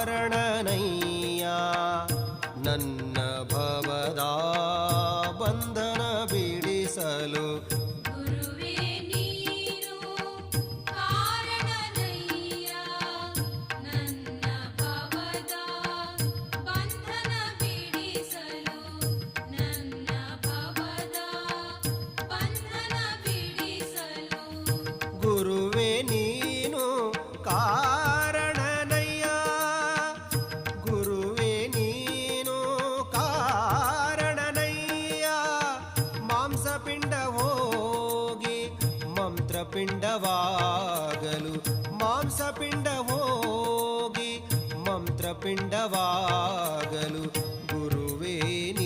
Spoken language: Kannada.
ಕಾರಣನಯ್ಯ ನನ್ನ ಭವದ ಬಂಧನ ಬಿಡಿಸಲು ಗುರುವೇ ನೀನು ಕಾರಣನಯ್ಯ ನನ್ನ ಭವದ ಬಂಧನ ಬಿಡಿಸಲು ನನ್ನ ಭವದ ಬಂಧನ ಬಿಡಿಸಲು ಗುರುವೇ ನೀನು ಕಾರಣನಯ್ಯ ಗುರುವೇ ನೀನು ಕಾರಣನಯ್ಯ ಮಾಂಸಪಿಂಡ ಹೋಗಿ ಮಂತ್ರಪಿಂಡವಾಗಲು ಮಾಂಸಪಿಂಡ ಹೋಗಿ ಮಂತ್ರಪಿಂಡವಾಗಲು ಗುರುವೇ ನೀನು